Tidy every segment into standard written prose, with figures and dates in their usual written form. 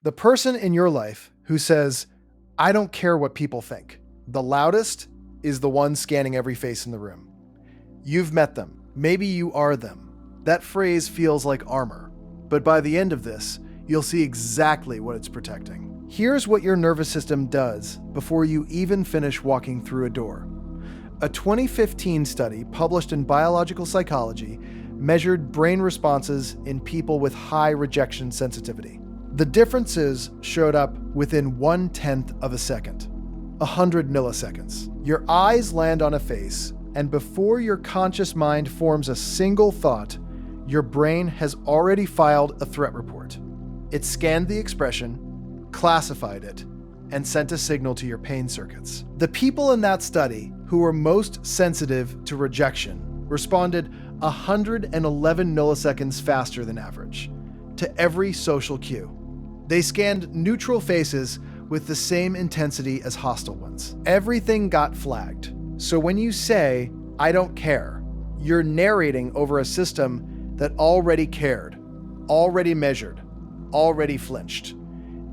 The person in your life who says, "I don't care what people think," the loudest is the one scanning every face in the room. You've met them. Maybe you are them. That phrase feels like armor, but by the end of this, you'll see exactly what it's protecting. Here's what your nervous system does before you even finish walking through a door. A 2015 study published in Biological Psychology measured brain responses in people with high rejection sensitivity. The differences showed up within 1/10 of a second, 100 milliseconds. Your eyes land on a face, and before your conscious mind forms a single thought, your brain has already filed a threat report. It scanned the expression, classified it, and sent a signal to your pain circuits. The people in that study who were most sensitive to rejection responded 111 milliseconds faster than average to every social cue. They scanned neutral faces with the same intensity as hostile ones. Everything got flagged. So when you say, "I don't care," you're narrating over a system that already cared, already measured, already flinched.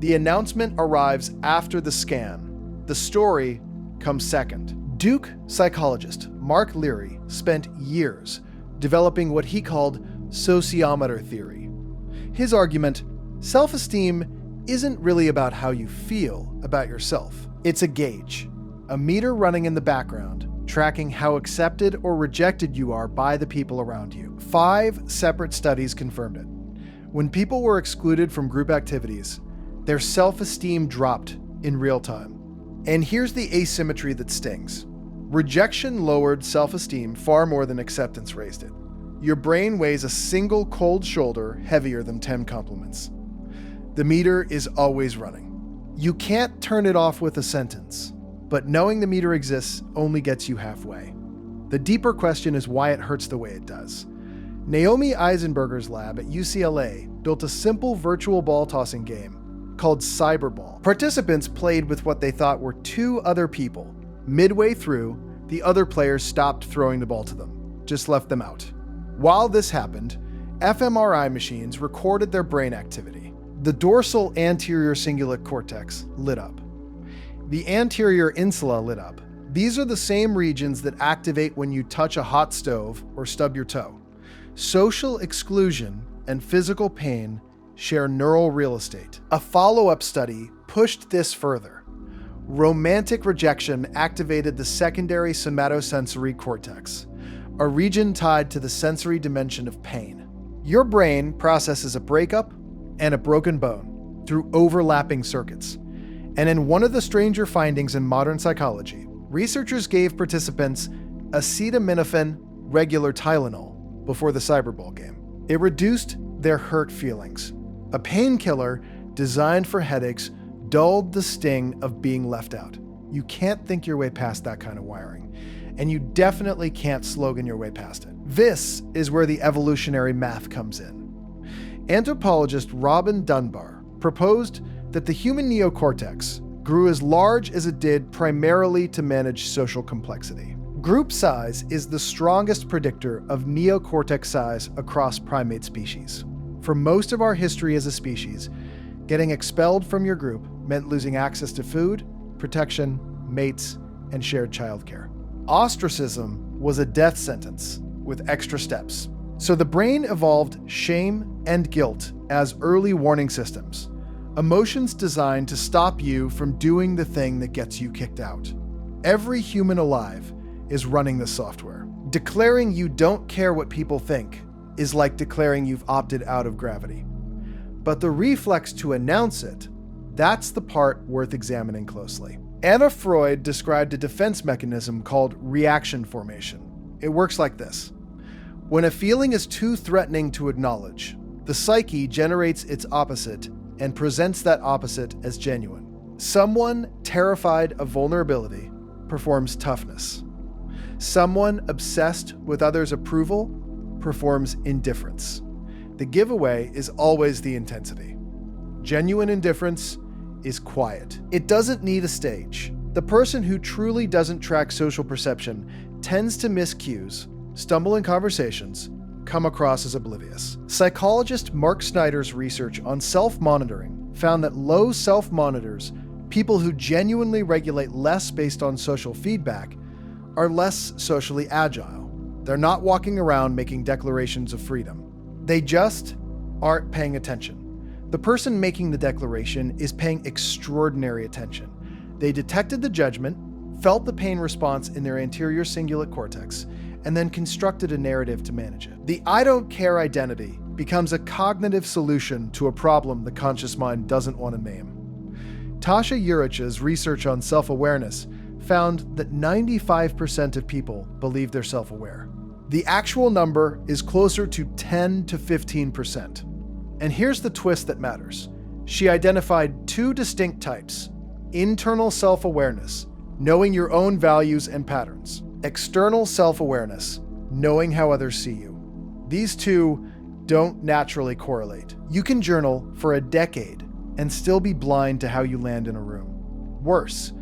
The announcement arrives after the scan. The story comes second. Duke psychologist Mark Leary spent years developing what he called sociometer theory. His argument, self-esteem isn't really about how you feel about yourself. It's a gauge, a meter running in the background, tracking how accepted or rejected you are by the people around you. 5 separate studies confirmed it. When people were excluded from group activities, their self-esteem dropped in real time. And here's the asymmetry that stings. Rejection lowered self-esteem far more than acceptance raised it. Your brain weighs a single cold shoulder heavier than 10 compliments. The meter is always running. You can't turn it off with a sentence, but knowing the meter exists only gets you halfway. The deeper question is why it hurts the way it does. Naomi Eisenberger's lab at UCLA built a simple virtual ball tossing game called Cyberball. Participants played with what they thought were 2 other people. Midway through, the other players stopped throwing the ball to them, just left them out. While this happened, fMRI machines recorded their brain activity. The dorsal anterior cingulate cortex lit up. The anterior insula lit up. These are the same regions that activate when you touch a hot stove or stub your toe. Social exclusion and physical pain share neural real estate. A follow-up study pushed this further. Romantic rejection activated the secondary somatosensory cortex, a region tied to the sensory dimension of pain. Your brain processes a breakup and a broken bone through overlapping circuits. And in one of the stranger findings in modern psychology, researchers gave participants acetaminophen, regular Tylenol, before the Cyberball game. It reduced their hurt feelings. A painkiller designed for headaches dulled the sting of being left out. You can't think your way past that kind of wiring, and you definitely can't slogan your way past it. This is where the evolutionary math comes in. Anthropologist Robin Dunbar proposed that the human neocortex grew as large as it did primarily to manage social complexity. Group size is the strongest predictor of neocortex size across primate species. For most of our history as a species, getting expelled from your group meant losing access to food, protection, mates, and shared childcare. Ostracism was a death sentence with extra steps. So the brain evolved shame and guilt as early warning systems, emotions designed to stop you from doing the thing that gets you kicked out. Every human alive is running the software. Declaring you don't care what people think is like declaring you've opted out of gravity. But the reflex to announce it, that's the part worth examining closely. Anna Freud described a defense mechanism called reaction formation. It works like this. When a feeling is too threatening to acknowledge, the psyche generates its opposite and presents that opposite as genuine. Someone terrified of vulnerability performs toughness. Someone obsessed with others' approval performs indifference. The giveaway is always the intensity. Genuine indifference is quiet. It doesn't need a stage. The person who truly doesn't track social perception tends to miss cues, stumble in conversations, come across as oblivious. Psychologist Mark Snyder's research on self-monitoring found that low self-monitors, people who genuinely regulate less based on social feedback, are less socially agile. They're not walking around making declarations of freedom. They just aren't paying attention. The person making the declaration is paying extraordinary attention. They detected the judgment, felt the pain response in their anterior cingulate cortex, and then constructed a narrative to manage it. The I don't care identity becomes a cognitive solution to a problem the conscious mind doesn't want to name. Tasha Urich's research on self-awareness found that 95% of people believe they're self-aware. The actual number is closer to 10 to 15%. And here's the twist that matters. She identified two distinct types: internal self-awareness, knowing your own values and patterns; external self-awareness, knowing how others see you. These two don't naturally correlate. You can journal for a decade and still be blind to how you land in a room. Worse,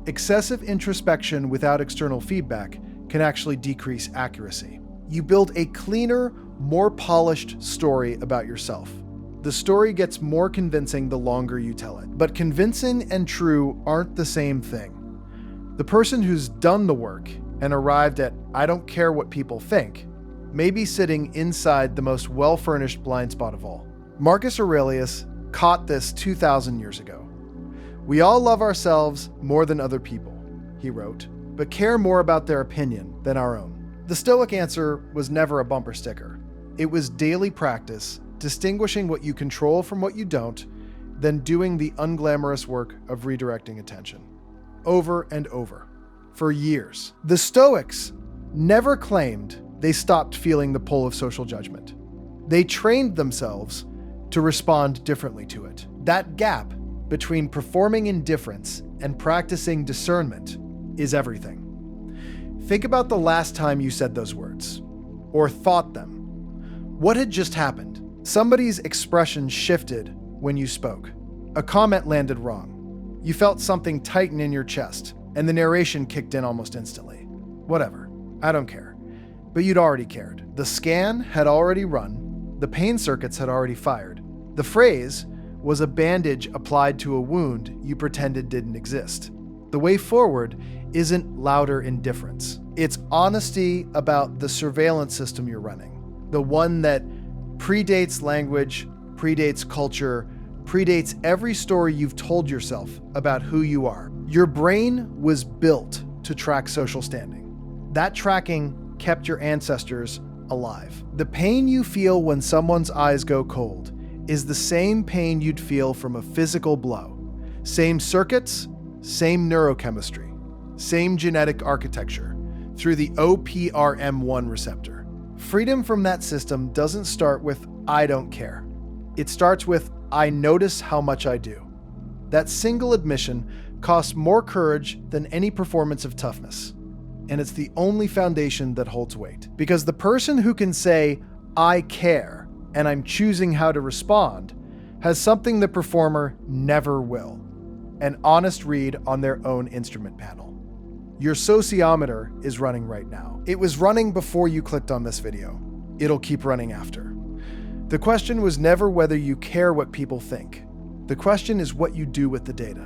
excessive introspection without external feedback can actually decrease accuracy. You build a cleaner, more polished story about yourself. The story gets more convincing the longer you tell it. But convincing and true aren't the same thing. The person who's done the work and arrived at "I don't care what people think" may be sitting inside the most well-furnished blind spot of all. Marcus Aurelius caught this 2,000 years ago. "We all love ourselves more than other people," he wrote, "but care more about their opinion than our own." The Stoic answer was never a bumper sticker. It was daily practice, distinguishing what you control from what you don't, then doing the unglamorous work of redirecting attention. Over and over. For years. The Stoics never claimed they stopped feeling the pull of social judgment. They trained themselves to respond differently to it. That gap between performing indifference and practicing discernment is everything. Think about the last time you said those words, or thought them. What had just happened? Somebody's expression shifted when you spoke. A comment landed wrong. You felt something tighten in your chest, and the narration kicked in almost instantly. Whatever, I don't care. But you'd already cared. The scan had already run, the pain circuits had already fired. The phrase was a bandage applied to a wound you pretended didn't exist. The way forward isn't louder indifference. It's honesty about the surveillance system you're running. The one that predates language, predates culture, predates every story you've told yourself about who you are. Your brain was built to track social standing. That tracking kept your ancestors alive. The pain you feel when someone's eyes go cold is the same pain you'd feel from a physical blow. Same circuits, same neurochemistry, same genetic architecture through the OPRM1 receptor. Freedom from that system doesn't start with "I don't care." It starts with "I notice how much I do." That single admission costs more courage than any performance of toughness. And it's the only foundation that holds weight. Because the person who can say, "I care, and I'm choosing how to respond," has something the performer never will: an honest read on their own instrument panel. Your sociometer is running right now. It was running before you clicked on this video. It'll keep running after. The question was never whether you care what people think. The question is what you do with the data.